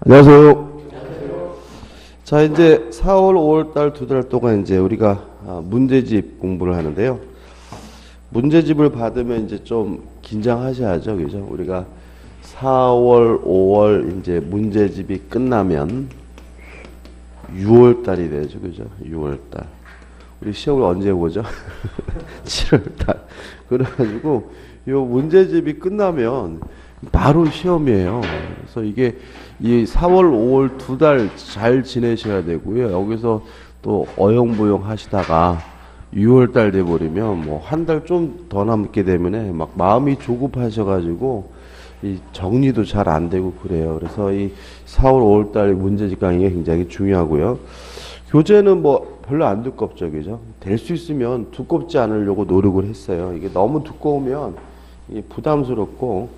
안녕하세요. 자, 이제 4월, 5월 달 두 달 동안 이제 우리가 문제집 공부를 하는데요. 문제집을 받으면 이제 좀 긴장하셔야죠. 그죠? 우리가 4월, 5월 이제 문제집이 끝나면 6월 달이 되죠. 그죠? 6월 달. 우리 시험을 언제 보죠? 7월 달. 그래가지고 요 문제집이 끝나면 바로 시험이에요. 그래서 이게 이 4월, 5월 두 달 잘 지내셔야 되고요. 여기서 또 어영부영 하시다가 6월 달 돼버리면 뭐 한 달 좀 더 남게 되면은 막 마음이 조급하셔가지고 이 정리도 잘 안 되고 그래요. 그래서 이 4월, 5월 달 문제집 강의가 굉장히 중요하고요. 교재는 뭐 별로 안 두껍죠, 그죠? 될 수 있으면 두껍지 않으려고 노력을 했어요. 이게 너무 두꺼우면 이게 부담스럽고,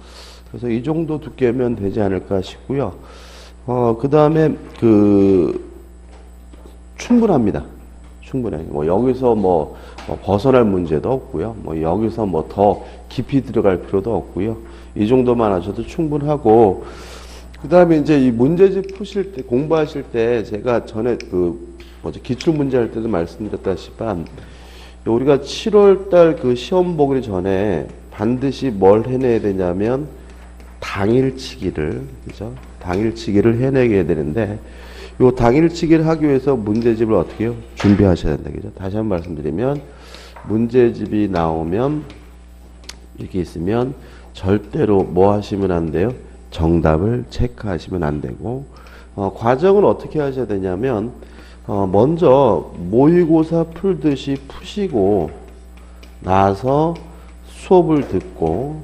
그래서 이 정도 두께면 되지 않을까 싶고요. 그 다음에 충분합니다. 충분해요. 뭐 여기서 뭐 벗어날 문제도 없고요. 뭐 여기서 뭐 더 깊이 들어갈 필요도 없고요. 이 정도만 하셔도 충분하고, 그 다음에 이제 이 문제집 푸실 때, 공부하실 때 제가 전에 기출 문제 할 때도 말씀드렸다시피 우리가 7월 달 시험 보기 전에 반드시 뭘 해내야 되냐면 당일치기를, 그죠? 당일치기를 해내게 되는데, 요 당일치기를 하기 위해서 문제집을 어떻게 해요? 준비하셔야 된다, 그죠? 다시 한번 말씀드리면, 문제집이 나오면, 이렇게 있으면, 절대로 뭐 하시면 안 돼요? 정답을 체크하시면 안 되고, 과정은 어떻게 하셔야 되냐면, 먼저 모의고사 풀듯이 푸시고, 나서 수업을 듣고,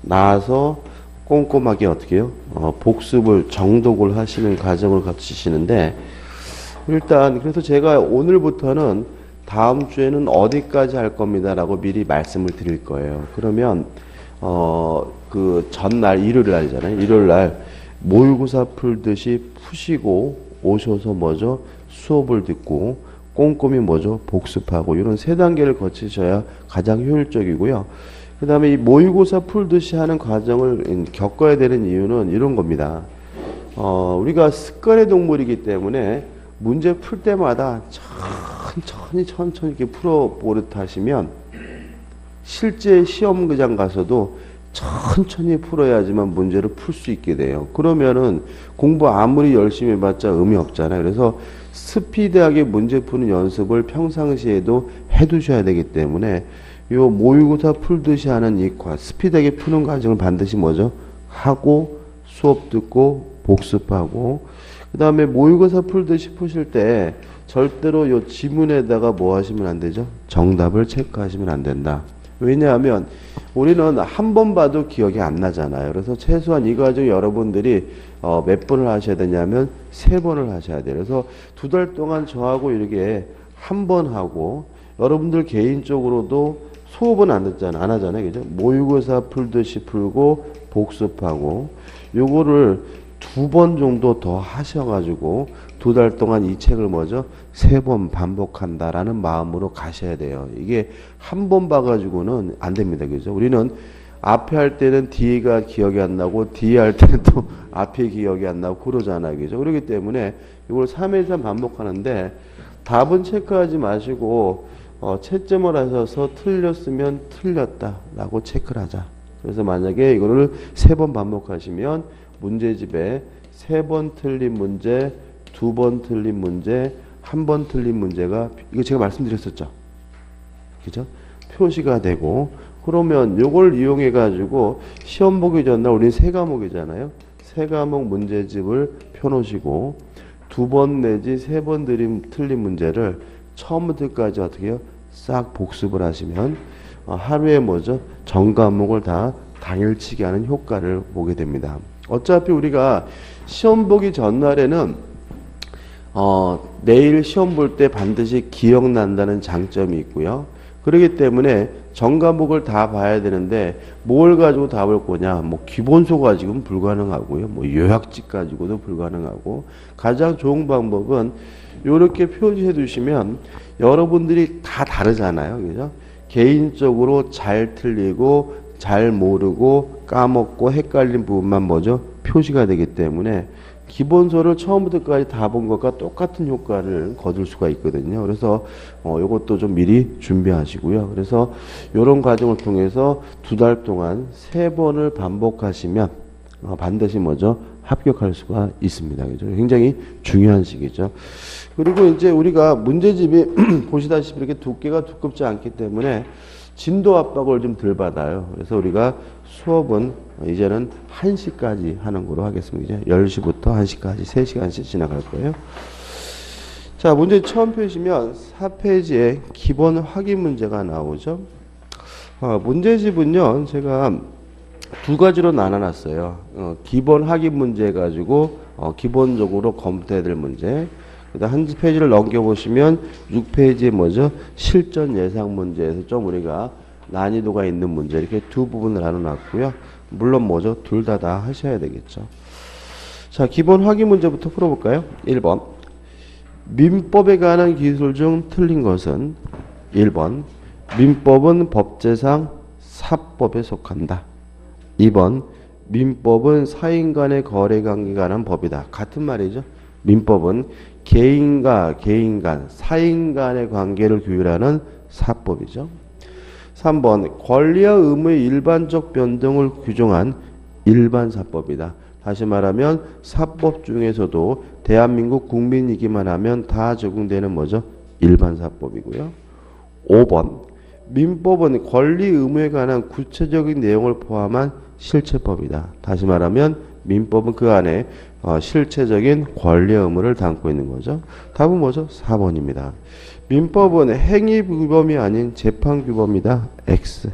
나서 꼼꼼하게 어떻게 해요? 복습을, 정독을 하시는 과정을 거치시는데, 일단, 그래서 제가 오늘부터는 다음 주에는 어디까지 할 겁니다라고 미리 말씀을 드릴 거예요. 그러면, 전날, 일요일 날이잖아요. 일요일 날 모의고사 풀듯이 푸시고 오셔서 뭐죠? 수업을 듣고 꼼꼼히 뭐죠? 복습하고, 이런 세 단계를 거치셔야 가장 효율적이고요. 그 다음에 이 모의고사 풀듯이 하는 과정을 겪어야 되는 이유는 이런 겁니다. 우리가 습관의 동물이기 때문에 문제 풀 때마다 천천히 이렇게 풀어보듯 하시면 실제 시험장 가서도 천천히 풀어야지만 문제를 풀 수 있게 돼요. 그러면은 공부 아무리 열심히 해봤자 의미 없잖아요. 그래서 스피드하게 문제 푸는 연습을 평상시에도 해두셔야 되기 때문에 요 모의고사 풀듯이 하는 이 스피드하게 푸는 과정을 반드시 뭐죠? 하고 수업 듣고 복습하고, 그 다음에 모의고사 풀듯이 푸실 때 절대로 요 지문에다가 뭐 하시면 안 되죠? 정답을 체크하시면 안 된다. 왜냐하면 우리는 한 번 봐도 기억이 안 나잖아요. 그래서 최소한 이 과정 여러분들이 몇 번을 하셔야 되냐면 3번을 하셔야 돼요. 그래서 두 달 동안 저하고 이렇게 한 번 하고, 여러분들 개인적으로도 수업은 안 하잖아요. 그죠? 모의고사 풀듯이 풀고 복습하고, 요거를 2번 정도 더 하셔가지고 두 달 동안 이 책을 뭐죠? 3번 반복한다라는 마음으로 가셔야 돼요. 이게 한 번 봐가지고는 안 됩니다. 그죠? 우리는 앞에 할 때는 뒤가 기억이 안 나고, 뒤에 할 때는 또 앞에 기억이 안 나고 그러잖아요. 그죠? 그렇기 때문에 이걸 3회 이상 반복하는데, 답은 체크하지 마시고 채점을 하셔서 틀렸으면 틀렸다라고 체크를 하자. 그래서 만약에 이거를 3번 반복하시면 문제집에 3번 틀린 문제, 2번 틀린 문제, 1번 틀린 문제가, 이거 제가 말씀드렸었죠. 그죠? 표시가 되고, 그러면 요걸 이용해 가지고 시험 보기 전날 우리는 3과목이잖아요. 3과목 문제집을 펴놓으시고 2번 내지 3번 틀린 문제를 처음부터까지 어떻게 해요? 싹 복습을 하시면 하루에 뭐죠? 전 과목을 다 당일치기 하는 효과를 보게 됩니다. 어차피 우리가 시험 보기 전날에는 내일 시험 볼 때 반드시 기억난다는 장점이 있고요. 그렇기 때문에 전 과목을 다 봐야 되는데 뭘 가지고 다 볼 거냐? 뭐 기본소 가지고는 불가능하고요. 뭐 요약집 가지고도 불가능하고, 가장 좋은 방법은 이렇게 표시해 두시면 여러분들이 다 다르잖아요. 그죠? 개인적으로 잘 틀리고 잘 모르고 까먹고 헷갈린 부분만 뭐죠? 표시가 되기 때문에 기본소를 처음부터 끝까지 다 본 것과 똑같은 효과를 거둘 수가 있거든요. 그래서 이것도 좀 미리 준비하시고요. 그래서 이런 과정을 통해서 2달 동안 3번을 반복하시면 반드시 뭐죠? 합격할 수가 있습니다. 그죠? 굉장히 중요한 시기죠. 그리고 이제 우리가 문제집이 보시다시피 이렇게 두께가 두껍지 않기 때문에 진도 압박을 좀 덜 받아요. 그래서 우리가 수업은 이제는 1시까지 하는 거로 하겠습니다. 이제 10시부터 1시까지 3시간씩 지나갈 거예요. 자, 문제 처음 펴시면 4페이지에 기본 확인 문제가 나오죠. 문제집은요, 제가 2가지로 나눠놨어요. 기본 확인 문제 해가지고 기본적으로 검토해야 될 문제. 그다음 한 페이지를 넘겨보시면 6페이지에 뭐죠? 실전 예상 문제에서 좀 우리가 난이도가 있는 문제 이렇게 두 부분을 나눠놨고요. 물론 뭐죠? 둘 다 하셔야 되겠죠. 자, 기본 확인 문제부터 풀어볼까요? 1번. 민법에 관한 기술 중 틀린 것은 1번. 민법은 법제상 사법에 속한다. 2번. 민법은 사인 간의 거래관계에 관한 법이다. 같은 말이죠. 민법은 개인과 개인 간, 사인 간의 관계를 규율하는 사법이죠. 3번. 권리와 의무의 일반적 변동을 규정한 일반사법이다. 다시 말하면 사법 중에서도 대한민국 국민이기만 하면 다 적용되는 뭐죠? 일반사법이고요. 5번. 민법은 권리 의무에 관한 구체적인 내용을 포함한 실체법이다. 다시 말하면 민법은 그 안에 실체적인 권리 의무를 담고 있는 거죠. 답은 뭐죠? 4번입니다. 민법은 행위규범이 아닌 재판규범이다. X.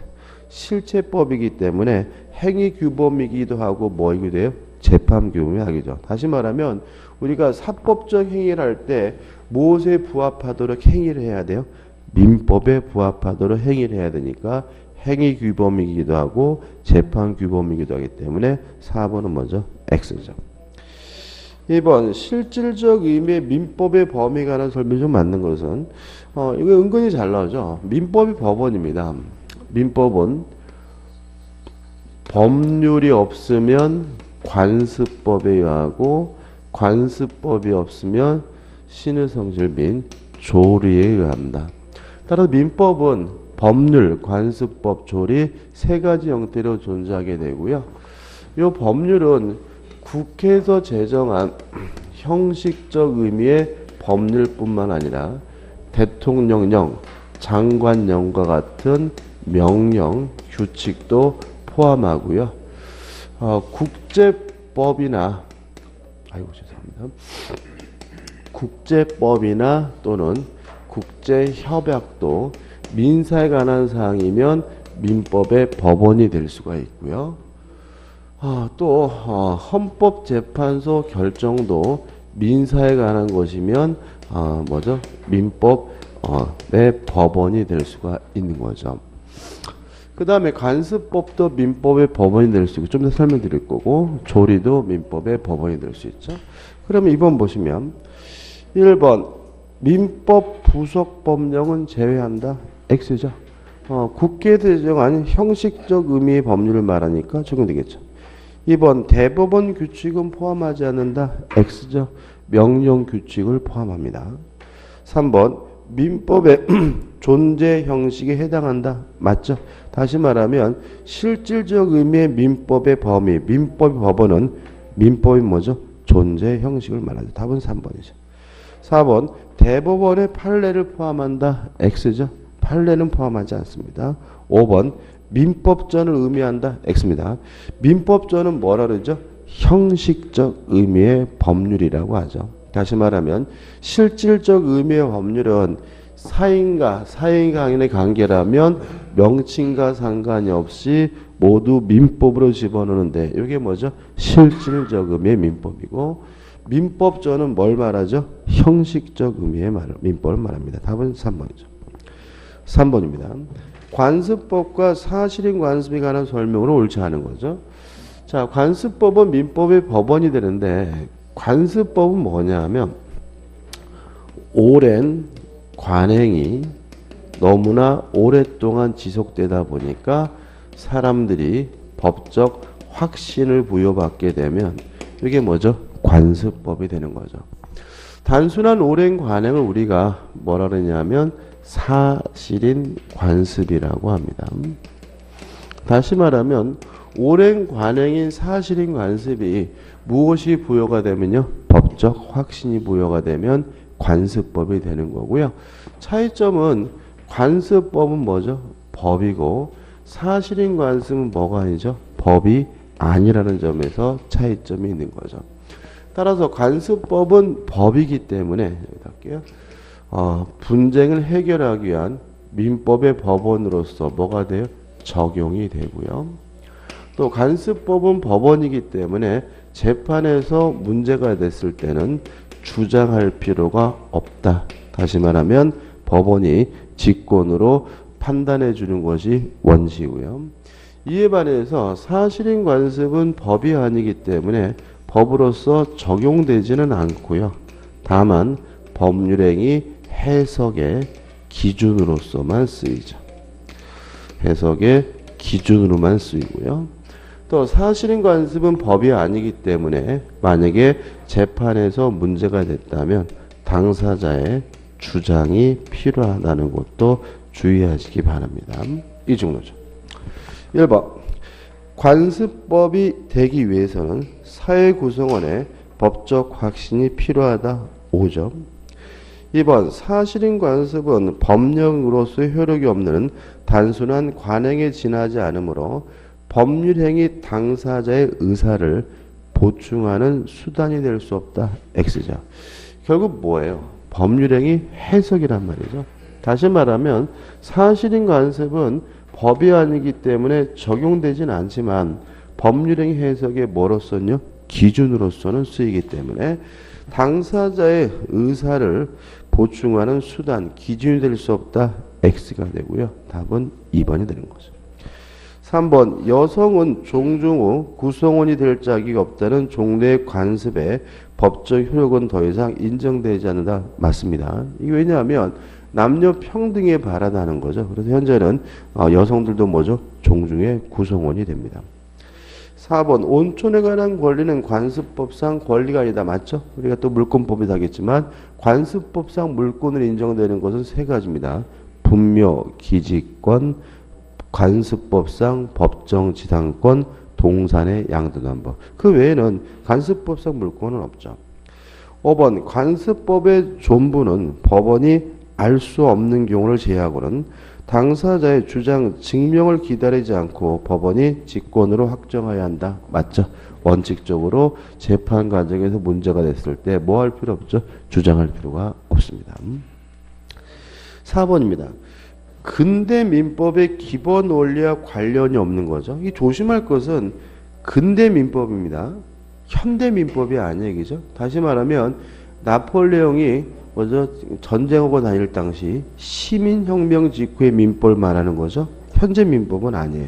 실체법이기 때문에 행위규범이기도 하고 뭐이기도 해요? 재판규범이 하기죠. 다시 말하면 우리가 사법적 행위를 할 때 무엇에 부합하도록 행위를 해야 돼요? 민법에 부합하도록 행위를 해야 되니까 행위규범이기도 하고 재판규범이기도 하기 때문에 4번은 먼저 X죠. 2번. 실질적 의미의 민법의 범위에 관한 설명이 좀 맞는 것은 이거 은근히 잘 나오죠. 민법이 법원입니다. 민법은 법률이 없으면 관습법에 의하고 관습법이 없으면 신의 성질 및 조리에 의합니다. 따라서 민법은 법률, 관습법, 조리 3가지 형태로 존재하게 되고요. 이 법률은 국회에서 제정한 형식적 의미의 법률뿐만 아니라 대통령령, 장관령과 같은 명령, 규칙도 포함하고요. 국제법이나 국제법이나 또는 국제협약도 민사에 관한 사항이면 민법의 법원이 될 수가 있고요. 또 헌법재판소 결정도 민사에 관한 것이면 뭐죠? 민법의 법원이 될 수가 있는 거죠. 그 다음에 관습법도 민법의 법원이 될 수 있고 좀 더 설명드릴 거고 조리도 민법의 법원이 될 수 있죠. 그러면 2번 보시면 1번 민법 부속 법령은 제외한다. X죠. 국회에서 제정한 형식적 의미의 법률을 말하니까 적용되겠죠. 2번 대법원 규칙은 포함하지 않는다. X죠. 명령 규칙을 포함합니다. 3번 민법의 존재 형식에 해당한다. 맞죠? 다시 말하면 실질적 의미의 민법의 범위, 민법의 법원은 민법이 뭐죠? 존재 형식을 말하죠. 답은 3번이죠. 4번 대법원의 판례를 포함한다. X죠. 판례는 포함하지 않습니다. 5번 민법전을 의미한다. X입니다. 민법전은 뭐라 그러죠? 형식적 의미의 법률이라고 하죠. 다시 말하면 실질적 의미의 법률은 사인과 사인간의 관계라면 명칭과 상관이 없이 모두 민법으로 집어넣는데 이게 뭐죠? 실질적 의미의 민법이고 민법전은 뭘 말하죠? 형식적 의미의 민법을 말합니다. 답은 3번이죠. 3번입니다. 관습법과 사실인 관습에 관한 설명으로 옳지 않은 거죠. 자, 관습법은 민법의 법원이 되는데 관습법은 뭐냐 하면 오랜 관행이 너무나 오랫동안 지속되다 보니까 사람들이 법적 확신을 부여받게 되면 이게 뭐죠? 관습법이 되는 거죠. 단순한 오랜 관행을 우리가 뭐라 그러냐면 사실인 관습이라고 합니다. 다시 말하면 오랜 관행인 사실인 관습이 무엇이 부여가 되면요? 법적 확신이 부여가 되면 관습법이 되는 거고요. 차이점은 관습법은 뭐죠? 법이고 사실인 관습은 뭐가 아니죠? 법이 아니라는 점에서 차이점이 있는 거죠. 따라서 관습법은 법이기 때문에 여기다 할게요. 분쟁을 해결하기 위한 민법의 법원으로서 뭐가 돼요? 적용이 되고요. 또 관습법은 법원이기 때문에 재판에서 문제가 됐을 때는 주장할 필요가 없다. 다시 말하면 법원이 직권으로 판단해 주는 것이 원칙이고요. 이에 반해서 사실인 관습은 법이 아니기 때문에 법으로서 적용되지는 않고요. 다만 법률행위 해석의 기준으로서만 쓰이죠. 해석의 기준으로만 쓰이고요. 또 사실인 관습은 법이 아니기 때문에 만약에 재판에서 문제가 됐다면 당사자의 주장이 필요하다는 것도 주의하시기 바랍니다. 이 정도죠. 1번 관습법이 되기 위해서는 사회 구성원의 법적 확신이 필요하다. 5점. 2번 사실인 관습은 법령으로서 효력이 없는 단순한 관행에 지나지 않으므로 법률행위 당사자의 의사를 보충하는 수단이 될 수 없다. X죠. 결국 뭐예요? 법률행위 해석이란 말이죠. 다시 말하면 사실인 관습은 법이 아니기 때문에 적용되진 않지만 법률행위 해석의 뭐로서는요? 기준으로서는 쓰이기 때문에 당사자의 의사를 보충하는 수단, 기준이 될 수 없다. X가 되고요. 답은 2번이 되는 거죠. 3번 여성은 종중 후 구성원이 될 자격이 없다는 종래의 관습에 법적 효력은 더 이상 인정되지 않는다. 맞습니다. 이게 왜냐하면 남녀 평등에 바라다는 거죠. 그래서 현재는 여성들도 뭐죠? 종중의 구성원이 됩니다. 4번 온천에 관한 권리는 관습법상 권리가 아니다. 맞죠? 우리가 또 물권법이 하겠지만 관습법상 물권을 인정되는 것은 세 가지입니다. 분묘, 기지권, 관습법상 법정지상권, 동산의 양도난법. 그 외에는 관습법상 물권은 없죠. 5번 관습법의 존부는 법원이 알 수 없는 경우를 제외하고는 당사자의 주장 증명을 기다리지 않고 법원이 직권으로 확정해야 한다. 맞죠? 원칙적으로 재판 과정에서 문제가 됐을 때 뭐 할 필요 없죠? 주장할 필요가 없습니다. 4번입니다. 근대 민법의 기본 원리와 관련이 없는 거죠. 이 조심할 것은 근대 민법입니다. 현대 민법이 아니에요. 그죠? 다시 말하면 나폴레옹이 먼저 전쟁하고 다닐 당시 시민혁명 직후의 민법을 말하는 거죠. 현재 민법은 아니에요.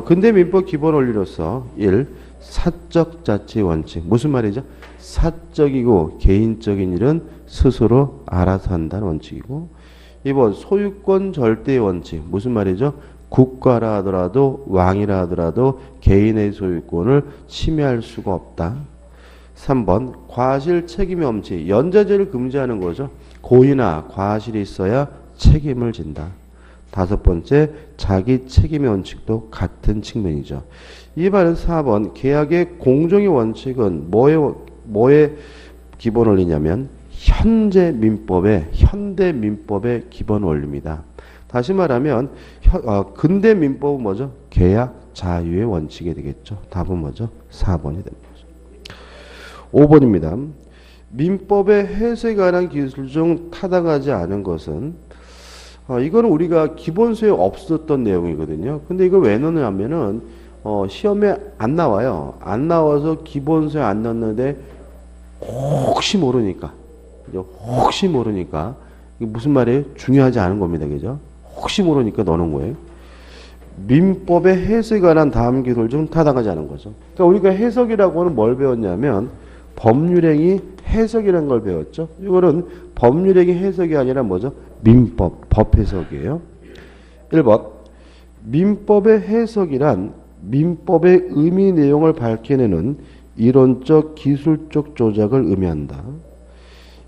근대 민법 기본 원리로서 1. 사적 자치 원칙. 무슨 말이죠? 사적이고 개인적인 일은 스스로 알아서 한다는 원칙이고 2번 소유권 절대 원칙. 무슨 말이죠? 국가라 하더라도 왕이라 하더라도 개인의 소유권을 침해할 수가 없다. 3번 과실 책임의 원칙. 연좌제를 금지하는 거죠. 고의나 과실이 있어야 책임을 진다. 5번째 자기 책임의 원칙도 같은 측면이죠. 이반은 4번 계약의 공정의 원칙은 뭐의 기본 원리냐면 현대 민법의 기본 원리입니다. 다시 말하면 근대 민법은 뭐죠? 계약 자유의 원칙이 되겠죠. 답은 뭐죠? 4번이 됩니다. 5번입니다. 민법의 해석에 관한 기술 중 타당하지 않은 것은 이거는 우리가 기본서에 없었던 내용이거든요. 근데 이걸 왜 넣느냐면은 시험에 안 나와요. 안 나와서 기본서에 안 넣는데 혹시 모르니까 이게 무슨 말이에요? 중요하지 않은 겁니다. 그죠? 혹시 모르니까 넣는 거예요. 민법의 해석에 관한 다음 기술 중 타당하지 않은 거죠. 그러니까 우리가 해석이라고 하는 뭘 배웠냐면 법률행위 해석이라는 걸 배웠죠. 이거는 법률행위 해석이 아니라 뭐죠? 민법, 법 해석이에요. 1번 민법의 해석이란 민법의 의미 내용을 밝혀내는 이론적, 기술적 조작을 의미한다.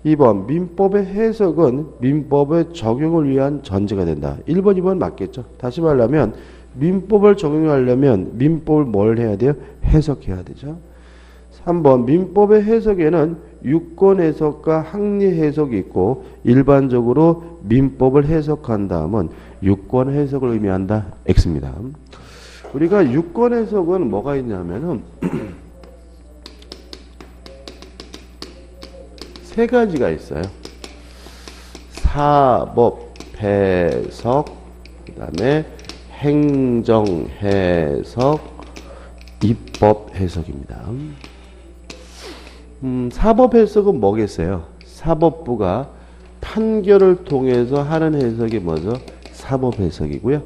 2번 민법의 해석은 민법의 적용을 위한 전제가 된다. 1번, 2번 맞겠죠? 다시 말하면 민법을 적용하려면 민법을 뭘 해야 돼요? 해석해야 되죠. 3번 민법의 해석에는 유권 해석과 학리 해석이 있고 일반적으로 민법을 해석한다면 유권 해석을 의미한다. X입니다. 우리가 유권 해석은 뭐가 있냐면은 세 가지가 있어요. 사법 해석, 그다음에 행정 해석, 입법 해석입니다. 사법 해석은 뭐겠어요? 사법부가 판결을 통해서 하는 해석이 뭐죠? 사법 해석이고요.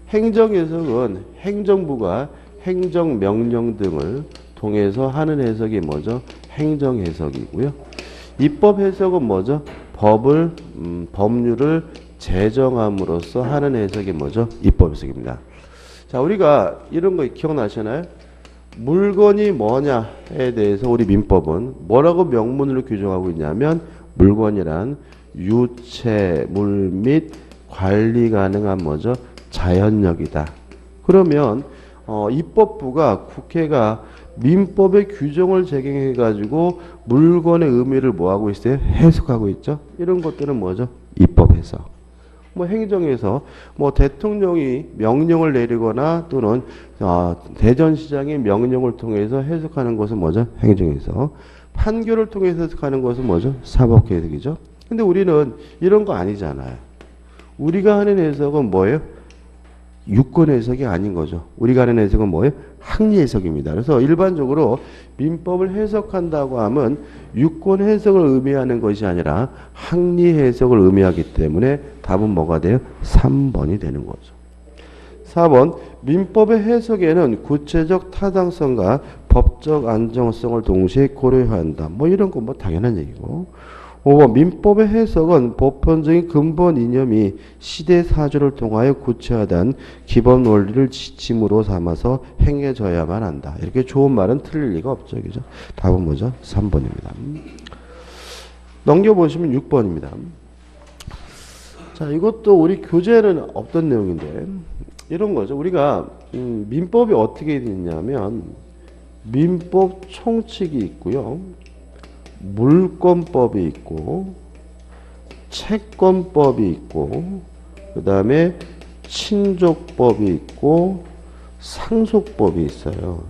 행정 해석은 행정부가 행정명령 등을 통해서 하는 해석이 뭐죠? 행정 해석이고요. 입법 해석은 뭐죠? 법률을 제정함으로써 하는 해석이 뭐죠? 입법 해석입니다. 자, 우리가 이런 거 기억나시나요? 물건이 뭐냐에 대해서 우리 민법은 뭐라고 명문으로 규정하고 있냐면 물건이란 유체물 및 관리 가능한 뭐죠? 자연력이다. 그러면 입법부가 국회가 민법의 규정을 제정해 가지고 물건의 의미를 뭐하고 있어요? 해석하고 있죠. 이런 것들은 뭐죠? 입법 해석. 뭐 행정에서 뭐 대통령이 명령을 내리거나 또는 대전시장이 명령을 통해서 해석하는 것은 뭐죠? 행정에서. 판결을 통해서 해석하는 것은 뭐죠? 사법해석이죠. 근데 우리는 이런 거 아니잖아요. 우리가 하는 해석은 뭐예요? 유권 해석이 아닌 거죠. 우리가 하는 해석은 뭐예요? 학리 해석입니다. 그래서 일반적으로 민법을 해석한다고 하면 유권 해석을 의미하는 것이 아니라 학리 해석을 의미하기 때문에 답은 뭐가 돼요? 3번이 되는 거죠. 4번 민법의 해석에는 구체적 타당성과 법적 안정성을 동시에 고려해야 한다. 뭐 이런 거 뭐 당연한 얘기고. 5번 민법의 해석은 보편적인 근본 이념이 시대 사주를 통하여 구체화된 기본 원리를 지침으로 삼아서 행해져야만 한다. 이렇게 좋은 말은 틀릴 리가 없죠. 그죠? 답은 뭐죠? 3번입니다. 넘겨보시면 6번입니다. 자, 이것도 우리 교재에는 없던 내용인데 이런 거죠. 우리가 민법이 어떻게 되냐면 민법 총칙이 있고요. 물권법이 있고 채권법이 있고 그 다음에 친족법이 있고 상속법이 있어요.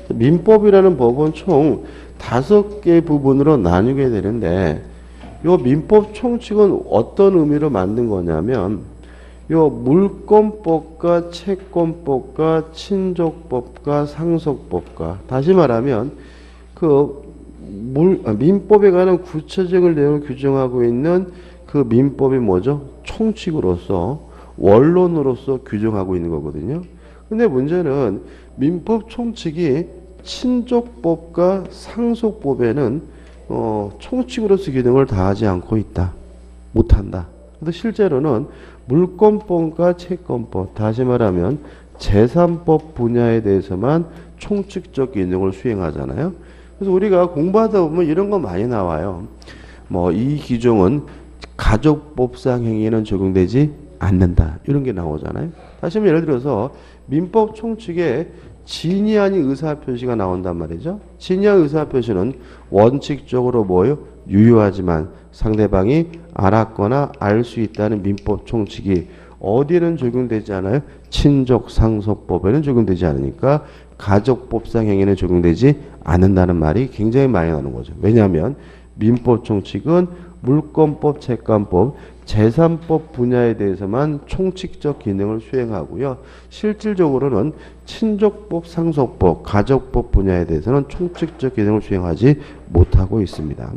민법이라는 법은 총 5개 부분으로 나누게 되는데 이 민법 총칙은 어떤 의미로 만든 거냐면 이 물권법과 채권법과 친족법과 상속법과 다시 말하면 민법에 관한 구체적인 내용을 규정하고 있는 그 민법이 뭐죠? 총칙으로서 원론으로서 규정하고 있는 거거든요. 근데 문제는 민법 총칙이 친족법과 상속법에는 총칙으로서 기능을 다하지 않고 있다. 못한다. 근데 실제로는 물권법과 채권법, 다시 말하면 재산법 분야에 대해서만 총칙적 기능을 수행하잖아요. 그래서 우리가 공부하다 보면 이런 거 많이 나와요. 뭐 이 규정은 가족법상 행위에는 적용되지 않는다. 이런 게 나오잖아요. 다시 한번 예를 들어서 민법 총칙에 진의 아닌 의사표시가 나온단 말이죠. 진의 아닌 의사표시는 원칙적으로 뭐예요? 유효하지만 상대방이 알았거나 알 수 있다는 민법 총칙이 어디에는 적용되지 않아요? 친족 상속법에는 적용되지 않으니까 가족법상 행위는 적용되지 않는다는 말이 굉장히 많이 나오는 거죠. 왜냐하면 민법 총칙은 물권법, 채권법, 재산법 분야에 대해서만 총칙적 기능을 수행하고요. 실질적으로는 친족법, 상속법, 가족법 분야에 대해서는 총칙적 기능을 수행하지 못하고 있습니다.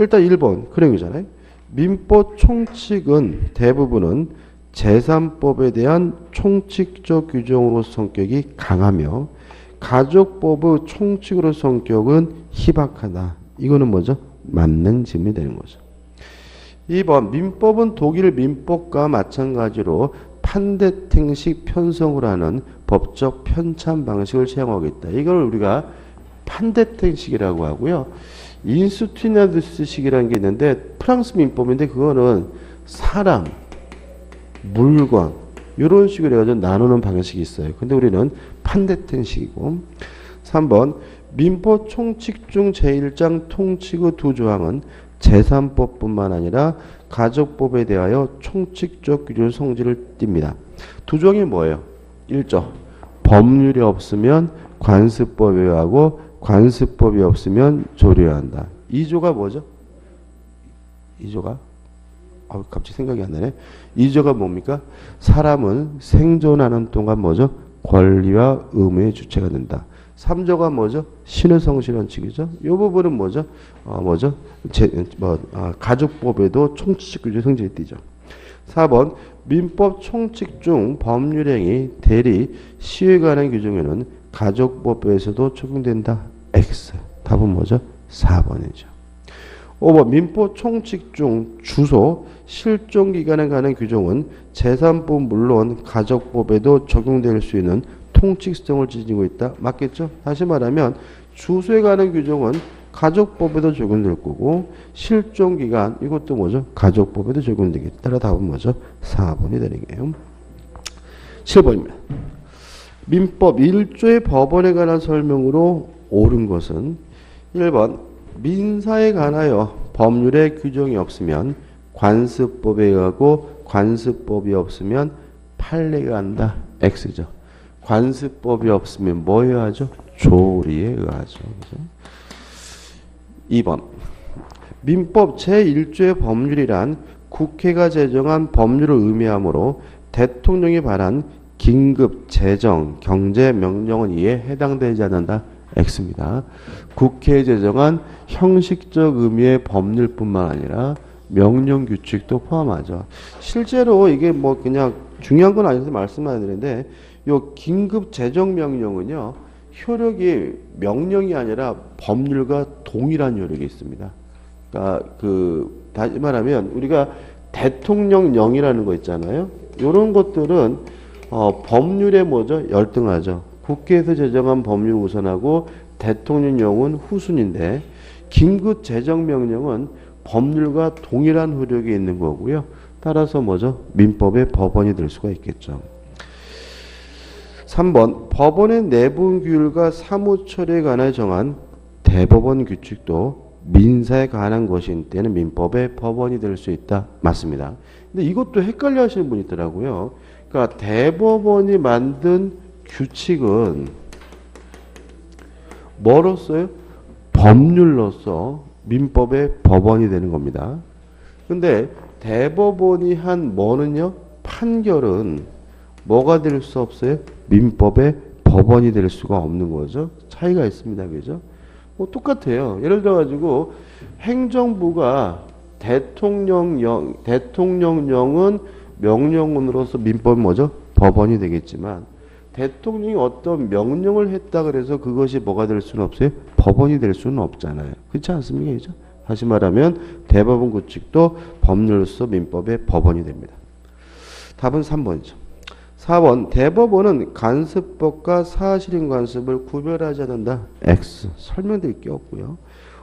일단 1번 그런 거잖아요. 민법 총칙은 대부분은 재산법에 대한 총칙적 규정으로 성격이 강하며 가족법의 총칙으로 성격은 희박하다. 이거는 뭐죠? 맞는 질문이 되는 거죠. 2번 민법은 독일 민법과 마찬가지로 판대택식 편성을 하는 법적 편찬 방식을 사용하고 있다. 이걸 우리가 판데탱식이라고 하고요. 인스튜나드스식이라는 게 있는데 프랑스 민법인데 그거는 사람, 물건 이런 식으로 해가지고 나누는 방식이 있어요. 근데 우리는 판데탱식이고 3번 민법 총칙 중 제1장 통칙의 두 조항은 재산법뿐만 아니라 가족법에 대하여 총칙적 규율 성질을 띱니다. 두 조항이 뭐예요? 1조 법률이 없으면 관습법에 의하고 관습법이 없으면 조례해야 한다. 2조가 뭐죠? 2조가 갑자기 생각이 안 나네. 2조가 뭡니까? 사람은 생존하는 동안 뭐죠? 권리와 의무의 주체가 된다. 3조가 뭐죠? 신의 성실원칙이죠. 이 부분은 뭐죠? 가족법에도 총칙적 규율 성질이 띄죠. 4번 민법 총칙 중 법률행위 대리 시효에 관한 규정에는 가족법에서도 적용된다. X. 답은 뭐죠? 4번이죠. 5번 민법 총칙 중 주소 실종기간에 관한 규정은 재산법 물론 가족법에도 적용될 수 있는 통칙성을 지니고 있다. 맞겠죠? 다시 말하면 주소에 관한 규정은 가족법에도 적용될 거고 실종기간 이것도 뭐죠? 가족법에도 적용되겠다. 따라 답은 뭐죠? 4번이 되는 거예요. 7번입니다. 민법 1조의 법원에 관한 설명으로 옳은 것은 1번 민사에 관하여 법률의 규정이 없으면 관습법에 의하고 관습법이 없으면 판례에 의한다. X죠. 관습법이 없으면 뭐에 의하죠? 조리에 의하죠. 그죠? 2번 민법 제1조의 법률이란 국회가 제정한 법률을 의미하므로 대통령이 발한 긴급 재정 경제 명령은 이에 해당되지 않는다. X입니다. 국회에 제정한 형식적 의미의 법률뿐만 아니라 명령 규칙도 포함하죠. 실제로 이게 뭐 그냥 중요한 건 아니어서 말씀 안 드리는데 요 긴급 재정 명령은요. 효력이 명령이 아니라 법률과 동일한 효력이 있습니다. 그러니까 다시 말하면 우리가 대통령령이라는 거 있잖아요. 이런 것들은 법률에 뭐죠? 열등하죠. 국회에서 제정한 법률 우선하고 대통령령은 후순인데 긴급 재정명령은 법률과 동일한 효력이 있는 거고요. 따라서 뭐죠? 민법의 법원이 될 수가 있겠죠. 3번 법원의 내부 규율과 사무처리에 관해 정한 대법원 규칙도 민사에 관한 것인 때는 민법의 법원이 될 수 있다. 맞습니다. 근데 이것도 헷갈려 하시는 분이 있더라고요. 그러니까 대법원이 만든 규칙은 뭐로서요? 법률로서 민법의 법원이 되는 겁니다. 근데 대법원이 한 뭐는요? 판결은 뭐가 될 수 없어요? 민법의 법원이 될 수가 없는 거죠. 차이가 있습니다. 그죠? 뭐 똑같아요. 예를 들어가지고 행정부가 대통령령은 명령으로서 민법은 뭐죠? 법원이 되겠지만 대통령이 어떤 명령을 했다 그래서 그것이 뭐가 될 수는 없어요? 법원이 될 수는 없잖아요. 그렇지 않습니까? 그죠? 다시 말하면 대법원 규칙도 법률로서 민법의 법원이 됩니다. 답은 3번이죠. 4번 대법원은 간습법과 사실인 관습을 구별하지 않는다. X. 설명드릴 게 없고요.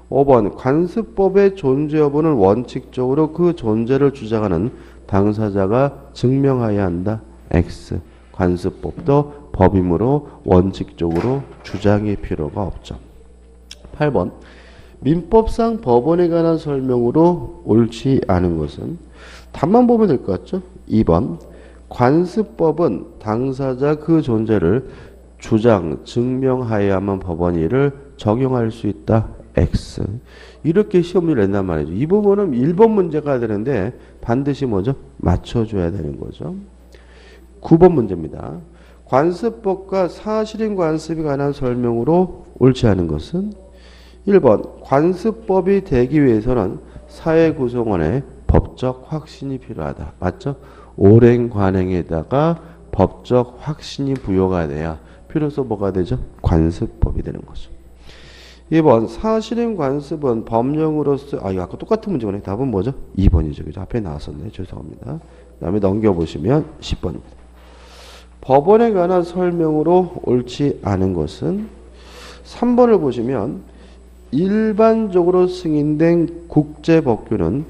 5번 관습법의 존재 여부는 원칙적으로 그 존재를 주장하는 당사자가 증명해야 한다. X. 관습법도 법이므로 원칙적으로 주장의 필요가 없죠. 8번 민법상 법원에 관한 설명으로 옳지 않은 것은 답만 보면 될 것 같죠? 2번 관습법은 당사자 그 존재를 주장, 증명하여야만 법원이 이를 적용할 수 있다. X. 이렇게 시험을 낸단 말이죠. 이 부분은 1번 문제가 되는데 반드시 뭐죠? 맞춰줘야 되는 거죠. 9번 문제입니다. 관습법과 사실인 관습에 관한 설명으로 옳지 않은 것은 1번 관습법이 되기 위해서는 사회 구성원의 법적 확신이 필요하다. 맞죠? 오랜 관행에다가 법적 확신이 부여가 돼야 필요서 뭐가 되죠? 관습법이 되는 거죠. 2번 사실인 관습은 법령으로서 이거 아까 똑같은 문제네. 답은 뭐죠? 2번이죠. 그죠? 앞에 나왔었네. 죄송합니다. 그 다음에 넘겨보시면 10번입니다. 법원에 관한 설명으로 옳지 않은 것은 3번을 보시면 일반적으로 승인된 국제법규는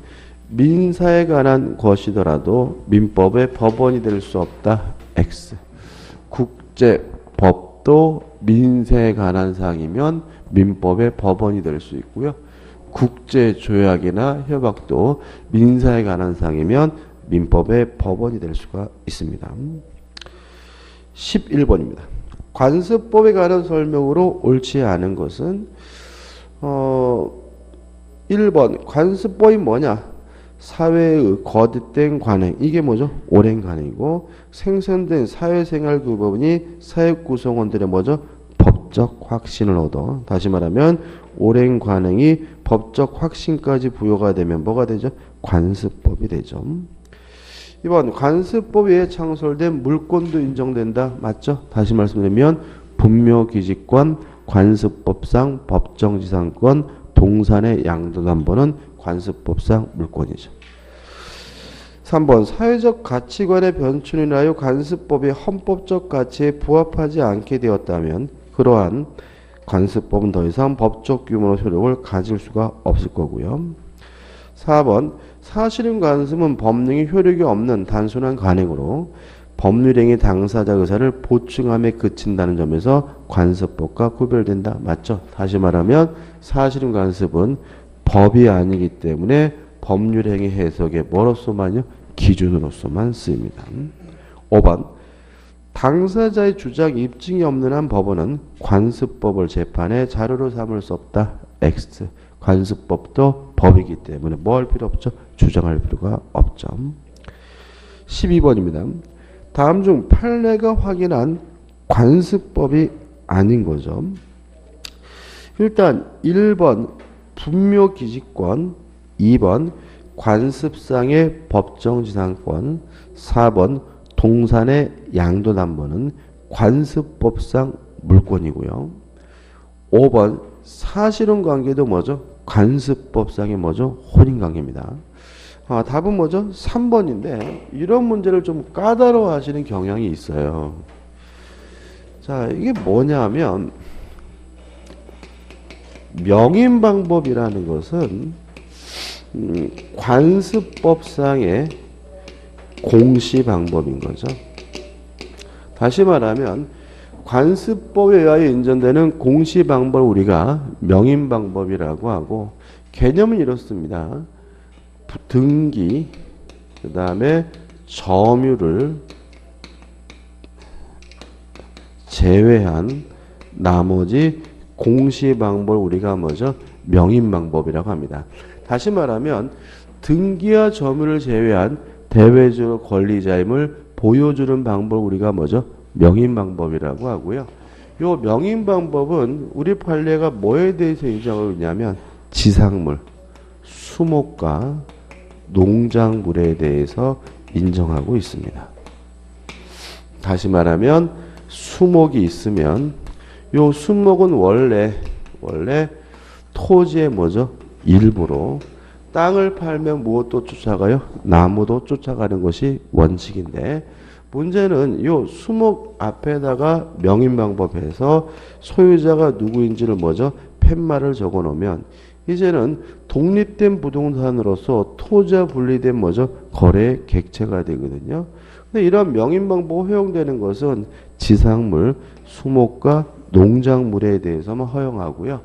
민사에 관한 것이더라도 민법의 법원이 될 수 없다. X. 국제법도 민사에 관한 사항이면 민법의 법원이 될 수 있고요. 국제조약이나 협약도 민사에 관한 사항이면 민법의 법원이 될 수가 있습니다. 11번입니다. 관습법에 관한 설명으로 옳지 않은 것은 1번 관습법이 뭐냐? 사회의 거듭된 관행, 이게 뭐죠? 오랜 관행이고 생성된 사회생활 그 부분이 사회 구성원들의 뭐죠? 법적 확신을 얻어. 다시 말하면 오랜 관행이 법적 확신까지 부여가 되면 뭐가 되죠? 관습법이 되죠. 이번 관습법에 의해 창설된 물권도 인정된다. 맞죠? 다시 말씀드리면 분묘기지권, 관습법상 법정지상권, 동산의 양도담보는 관습법상 물권이죠. 3번 사회적 가치관의 변춘을 인하여 관습법이 헌법적 가치에 부합하지 않게 되었다면 그러한 관습법은 더 이상 법적 규모로 효력을 가질 수가 없을 거고요. 4번 사실은 관습은 법령이 효력이 없는 단순한 관행으로 법률행위 당사자 의사를 보충함에 그친다는 점에서 관습법과 구별된다. 맞죠? 다시 말하면 사실은 관습은 법이 아니기 때문에 법률행위 해석의 뭐로서만요? 기준으로서만 쓰입니다. 5번 당사자의 주장 입증이 없는 한 법원은 관습법을 재판의 자료로 삼을 수 없다. X. 관습법도 법이기 때문에 뭐 할 필요 없죠? 주장할 필요가 없죠. 12번입니다. 다음 중 판례가 확인한 관습법이 아닌 거죠. 일단 1번 분묘기지권, 2번 관습상의 법정지상권, 4번 동산의 양도담보는 관습법상 물권이고요. 5번 사실혼 관계도 뭐죠? 관습법상의 뭐죠? 혼인관계입니다. 답은 뭐죠? 3번인데 이런 문제를 좀 까다로워 하시는 경향이 있어요. 자, 이게 뭐냐면 명인방법이라는 것은 관습법상의 공시방법인 거죠. 다시 말하면 관습법에 의하여 인정되는 공시방법을 우리가 명인방법이라고 하고 개념은 이렇습니다. 등기, 그 다음에 점유를 제외한 나머지 공시방법을 우리가 뭐죠? 명인방법이라고 합니다. 다시 말하면 등기와 점유를 제외한 대외적 권리자임을 보여주는 방법을 우리가 뭐죠? 명인방법이라고 하고요. 이 명인방법은 우리 판례가 뭐에 대해서 인정하고 있냐면 지상물, 수목과 농작물에 대해서 인정하고 있습니다. 다시 말하면 수목이 있으면 요 수목은 원래 토지의 뭐죠? 일부로 땅을 팔면 무엇도 쫓아가요? 나무도 쫓아가는 것이 원칙인데 문제는 요 수목 앞에다가 명인방법에서 소유자가 누구인지를 뭐죠? 팻말을 적어 놓으면 이제는 독립된 부동산으로서 토지와 분리된 뭐죠? 거래의 객체가 되거든요. 근데 이런 명인방법 허용되는 것은 지상물, 수목과 농작물에 대해서만 허용하고요.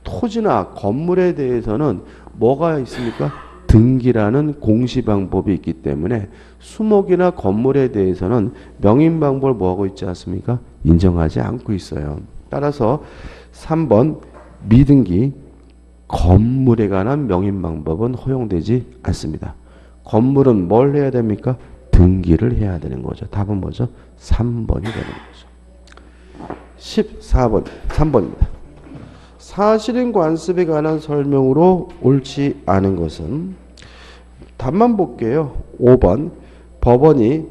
토지나 건물에 대해서는 뭐가 있습니까? 등기라는 공시방법이 있기 때문에 수목이나 건물에 대해서는 명인방법을 뭐하고 있지 않습니까? 인정하지 않고 있어요. 따라서 3번 미등기 건물에 관한 명인방법은 허용되지 않습니다. 건물은 뭘 해야 됩니까? 등기를 해야 되는 거죠. 답은 뭐죠? 3번이 되는 거죠. 14번 3번입니다. 사실인 관습에 관한 설명으로 옳지 않은 것은 답만 볼게요. 5번 법원이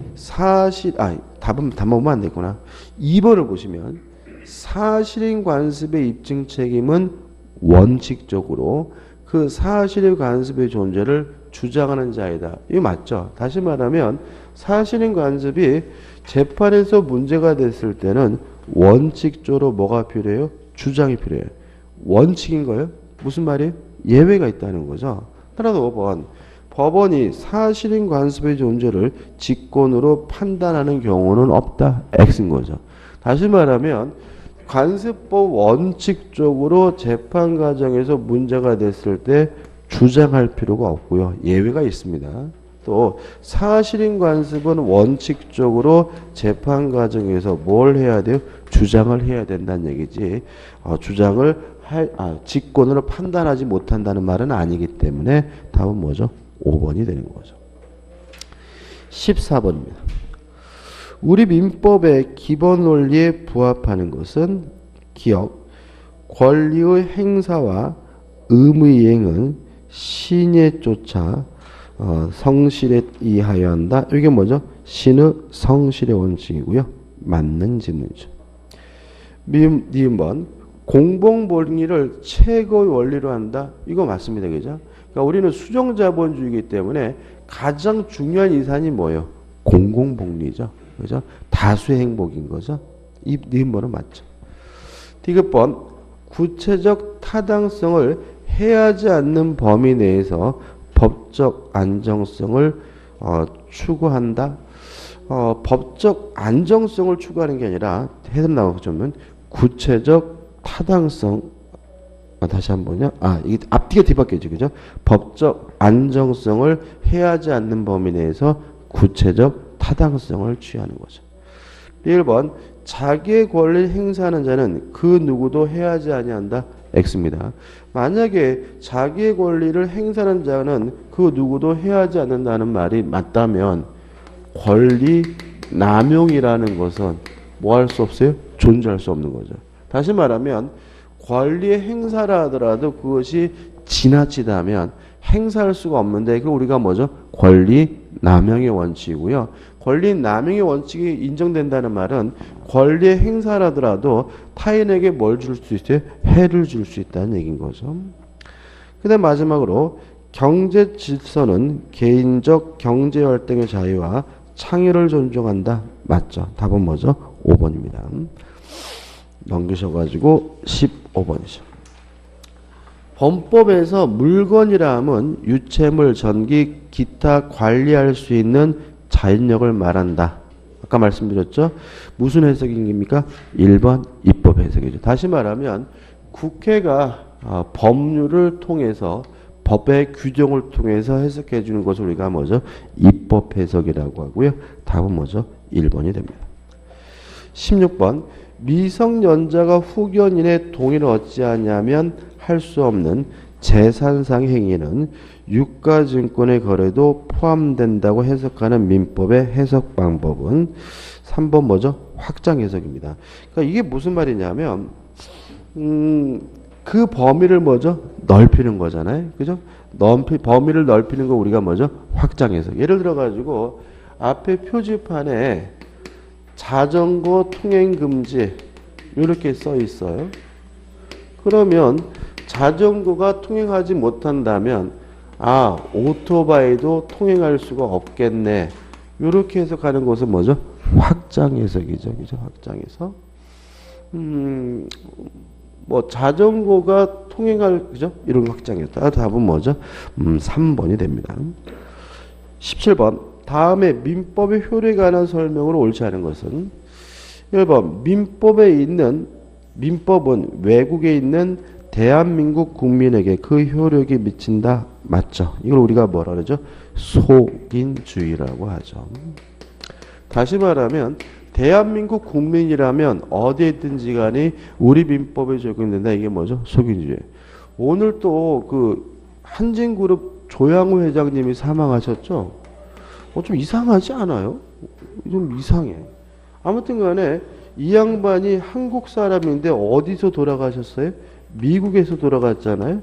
답만 보면 안 되구나. 2번을 보시면 사실인 관습의 입증 책임은 원칙적으로 그 사실의 관습의 존재를 주장하는 자이다. 이거 맞죠? 다시 말하면 사실인 관습이 재판에서 문제가 됐을 때는 원칙적으로 뭐가 필요해요? 주장이 필요해요. 원칙인 거예요? 무슨 말이에요? 예외가 있다는 거죠. 따라서 5번. 법원이 사실인 관습의 존재를 직권으로 판단하는 경우는 없다. X인 거죠. 다시 말하면 관습법 원칙적으로 재판 과정에서 문제가 됐을 때 주장할 필요가 없고요. 예외가 있습니다. 또 사실인 관습은 원칙적으로 재판 과정에서 뭘 해야 돼요? 주장을 해야 된다는 얘기지. 직권으로 판단하지 못한다는 말은 아니기 때문에 답은 뭐죠? 5번이 되는 거죠. 14번입니다. 우리 민법의 기본 논리에 부합하는 것은 기억, 권리의 행사와 의무의 이행은 신에 쫓아 성실에 의하여 한다. 이게 뭐죠? 신의 성실의 원칙이고요. 맞는 질문이죠. 니은 공공본리를 최고의 원리로 한다. 이거 맞습니다. 그죠? 그러니까 우리는 수정자본주의이기 때문에 가장 중요한 이산이 뭐예요? 공공복리죠. 그죠? 다수의 행복인 거죠. 이 니은번은 맞죠. 디귿번 구체적 타당성을 해하지 않는 범위 내에서 법적 안정성을 추구한다. 법적 안정성을 추구하는 게 아니라 해석 나오자면 구체적 타당성. 다시 한번요. 이게 앞뒤가 뒤바뀌죠. 그죠? 법적 안정성을 해하지 않는 범위 내에서 구체적 타당성을 취하는 거죠. 1번 자기의 권리를 행사하는 자는 그 누구도 해하지 아니한다. X입니다. 만약에 자기의 권리를 행사하는 자는 그 누구도 해하지 않는다는 말이 맞다면 권리 남용이라는 것은 뭐 할 수 없어요? 존재할 수 없는 거죠. 다시 말하면 권리의 행사라 하더라도 그것이 지나치다면 행사할 수가 없는데 그걸 우리가 뭐죠? 권리 남용의 원칙이고요. 권리 남용의 원칙이 인정된다는 말은 권리의 행사라더라도 타인에게 뭘 줄 수 있어요? 해를 줄 수 있다는 얘기인 거죠. 그 다음 마지막으로 경제 질서는 개인적 경제 활동의 자유와 창의를 존중한다. 맞죠? 답은 뭐죠? 5번입니다. 넘기셔가지고 15번이죠. 범법에서 물건이라 함은 유체물, 전기, 기타 관리할 수 있는 자인력을 말한다. 아까 말씀드렸죠? 무슨 해석입니까? 1번 입법 해석이죠. 다시 말하면 국회가 법률을 통해서 법의 규정을 통해서 해석해 주는 것을 우리가 뭐죠? 입법 해석이라고 하고요. 답은 뭐죠? 1번이 됩니다. 16번 미성년자가 후견인의 동의를 얻지 않냐면 할 수 없는 재산상 행위는 유가증권의 거래도 포함된다고 해석하는 민법의 해석 방법은 3번 뭐죠? 확장 해석입니다. 그러니까 이게 무슨 말이냐면 그 범위를 뭐죠? 넓히는 거잖아요. 그죠? 범위를 넓히는 거 우리가 뭐죠? 확장 해석. 예를 들어 가지고 앞에 표지판에 자전거 통행 금지 이렇게 써 있어요. 그러면 자전거가 통행하지 못한다면 오토바이도 통행할 수가 없겠네. 이렇게 해석하는 것은 뭐죠? 확장 해석이죠. 그죠? 확장 해석. 자전거가 통행할, 그죠? 이런 확장 해석. 답은 뭐죠? 3번이 됩니다. 17번. 다음에 민법의 효력에 관한 설명으로 옳지 않은 것은 1번 민법은 외국에 있는 대한민국 국민에게 그 효력이 미친다. 맞죠? 이걸 우리가 뭐라 그러죠? 속인주의라고 하죠. 다시 말하면 대한민국 국민이라면 어디에 있든지 간에 우리 민법에 적용된다. 이게 뭐죠? 속인주의. 오늘 또 그 한진그룹 조양호 회장님이 사망하셨죠? 좀 이상하지 않아요? 좀 이상해. 아무튼 간에 이 양반이 한국 사람인데 어디서 돌아가셨어요? 미국에서 돌아갔잖아요.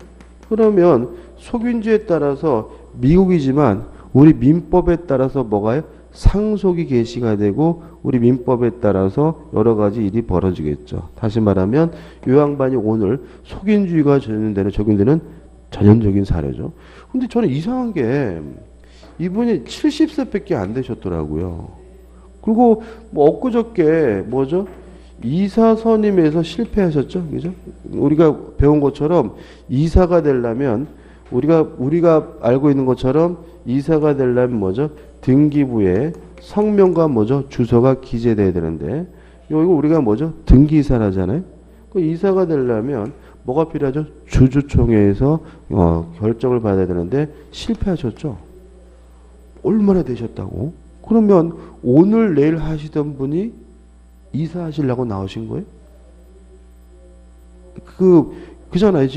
그러면 속인주의에 따라서 미국이지만 우리 민법에 따라서 뭐가요? 상속이 개시가 되고 우리 민법에 따라서 여러 가지 일이 벌어지겠죠. 다시 말하면 이 양반이 오늘 속인주의가 적용되는 전형적인 사례죠. 근데 저는 이상한 게 이분이 70세밖에 안 되셨더라고요. 그리고 엊그저께 뭐죠? 이사 선임에서 실패하셨죠, 그죠? 우리가 배운 것처럼 이사가 되려면 우리가 알고 있는 것처럼 이사가 되려면 뭐죠? 등기부에 성명과 뭐죠? 주소가 기재돼야 되는데 이거 우리가 뭐죠? 등기이사라잖아요. 그 이사가 되려면 뭐가 필요하죠? 주주총회에서 결정을 받아야 되는데 실패하셨죠. 얼마나 되셨다고? 그러면 오늘 내일 하시던 분이 이사하시려고 나오신 거예요? 그잖아요.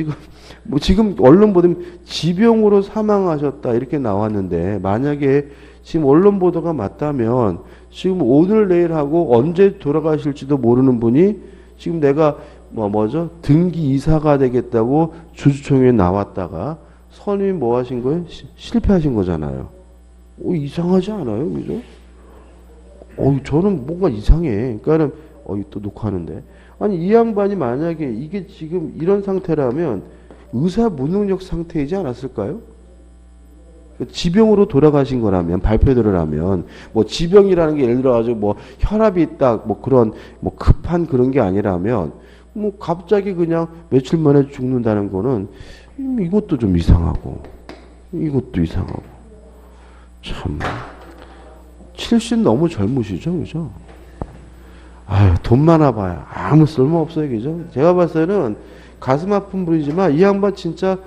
지금 언론 보면 지병으로 사망하셨다 이렇게 나왔는데 만약에 지금 언론 보도가 맞다면 지금 오늘 내일 하고 언제 돌아가실지도 모르는 분이 지금 내가 뭐죠? 등기 이사가 되겠다고 주주총회에 나왔다가 선임이 뭐 하신 거예요? 실패하신 거잖아요. 이상하지 않아요? 그죠? 저는 뭔가 이상해. 그러니까는 또 녹화하는데. 아니 이 양반이 만약에 이게 지금 이런 상태라면 의사 무능력 상태이지 않았을까요? 지병으로 돌아가신 거라면 발표대로라면 뭐 지병이라는 게 예를 들어 가지고 뭐 혈압이 있다 뭐 그런 뭐 급한 그런 게 아니라면 뭐 갑자기 그냥 며칠 만에 죽는다는 거는 이것도 좀 이상하고 이것도 이상하고 참 70 너무 젊으시죠, 그죠? 아유 돈 많아봐야 아무 쓸모 없어요, 그죠? 제가 봤을 때는 가슴 아픈 분이지만 이 양반 진짜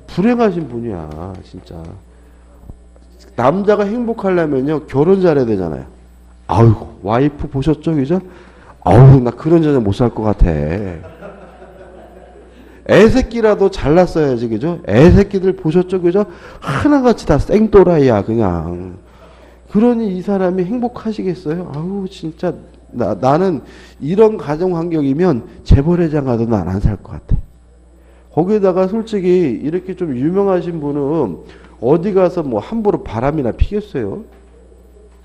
불행하신 분이야, 진짜. 남자가 행복하려면요 결혼 잘해야 되잖아요. 아이고 와이프 보셨죠, 그죠? 아우 나 그런 여자 못 살 것 같아. 애새끼라도 잘났어야지, 그죠? 애새끼들 보셨죠, 그죠? 하나같이 다 생또라이야 그냥. 그러니 이 사람이 행복하시겠어요? 아우 진짜 나는 이런 가정 환경이면 재벌회장 가도 난 안 살 것 같아. 거기에다가 솔직히 이렇게 좀 유명하신 분은 어디 가서 뭐 함부로 바람이나 피겠어요?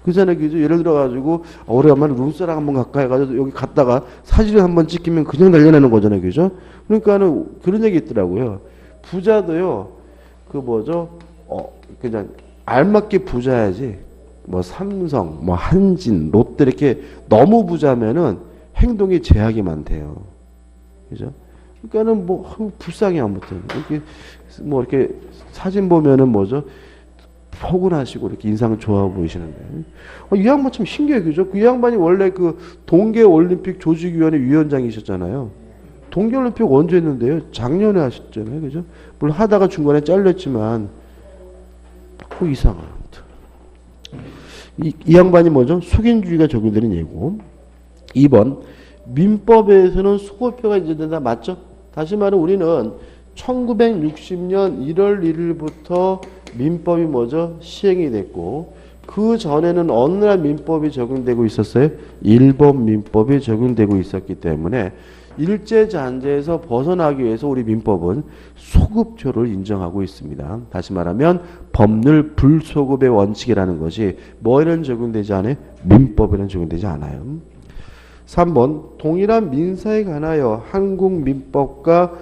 그잖아요, 그죠? 예를 들어가지고 오래간만에 룸사랑 한번 가까이 가서 여기 갔다가 사진을 한번 찍히면 그냥 날려내는 거잖아요, 그죠? 그러니까는 그런 얘기 있더라고요. 부자도요, 그냥 알맞게 부자야지. 뭐 삼성, 뭐 한진, 롯데 이렇게 너무 부자면은 행동이 제약이 많대요, 그죠? 그러니까는 뭐 불쌍해 아무튼 이렇게 사진 보면은 뭐죠? 포근하시고 이렇게 인상 좋아 보이시는데 이 양반 참 신기해, 그죠? 그 양반이 원래 그 동계올림픽 조직위원회 위원장이셨잖아요. 동계올림픽 언제 했는데요? 작년에 하셨잖아요, 그죠? 물론 하다가 중간에 잘렸지만 이상해요. 이 양반이 뭐죠? 숙인주의가 적용되는 예고. 2번 민법에서는 수고표가 인정된다. 맞죠? 다시 말해 우리는 1960년 1월 1일부터 민법이 뭐죠? 시행이 됐고 그 전에는 어느 나라 민법이 적용되고 있었어요? 일본 민법이 적용되고 있었기 때문에 일제잔재에서 벗어나기 위해서 우리 민법은 소급표를 인정하고 있습니다. 다시 말하면 법률 불소급의 원칙이라는 것이 뭐에는 적용되지 않아요? 민법에는 적용되지 않아요. 3번 동일한 민사에 관하여 한국 민법과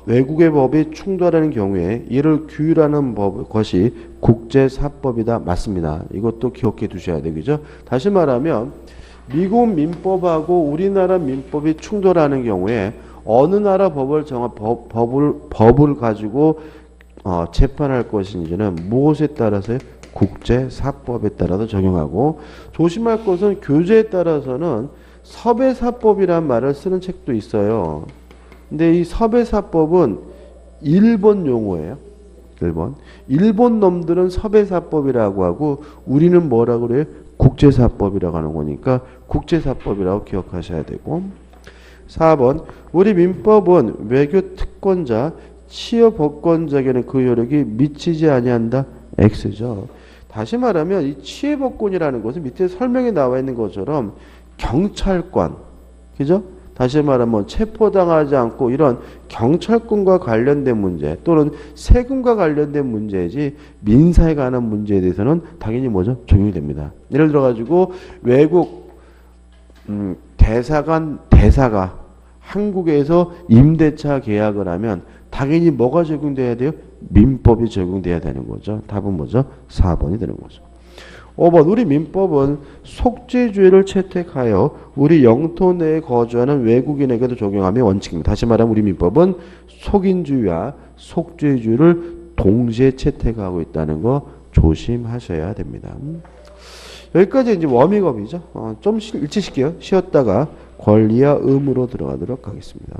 외국의 법이 충돌하는 경우에 이를 규율하는 것이 국제사법이다. 맞습니다. 이것도 기억해 두셔야 되겠죠. 다시 말하면 미국 민법하고 우리나라 민법이 충돌하는 경우에 어느 나라 법을 가지고 재판할 것인지는 무엇에 따라서요? 국제사법에 따라서 적용하고 조심할 것은 교재에 따라서는 섭외사법이란 말을 쓰는 책도 있어요. 근데 이 섭외사법은 일본 용어예요. 일본 놈들은 섭외사법이라고 하고 우리는 뭐라고 그래요? 국제사법이라고 하는 거니까 국제사법이라고 기억하셔야 되고 4번 우리 민법은 외교특권자 치여법권자에게는 그 효력이 미치지 아니한다. X죠. 다시 말하면 이 치여법권이라는 것은 밑에 설명에 나와 있는 것처럼 경찰관, 그죠? 다시 말하면 체포당하지 않고 이런 경찰권과 관련된 문제 또는 세금과 관련된 문제이지 민사에 관한 문제에 대해서는 당연히 뭐죠? 적용이 됩니다. 예를 들어 가지고 외국 대사가 한국에서 임대차 계약을 하면 당연히 뭐가 적용돼야 돼요? 민법이 적용돼야 되는 거죠. 답은 뭐죠? 4번이 되는 거죠. 5번 우리 민법은 속죄주의를 채택하여 우리 영토 내에 거주하는 외국인에게도 적용하며 원칙입니다. 다시 말하면 우리 민법은 속인주의와 속죄주의를 동시에 채택하고 있다는 거 조심하셔야 됩니다. 여기까지 이제 워밍업이죠. 좀 일치시켜요. 쉬었다가 권리와 의무로 들어가도록 하겠습니다.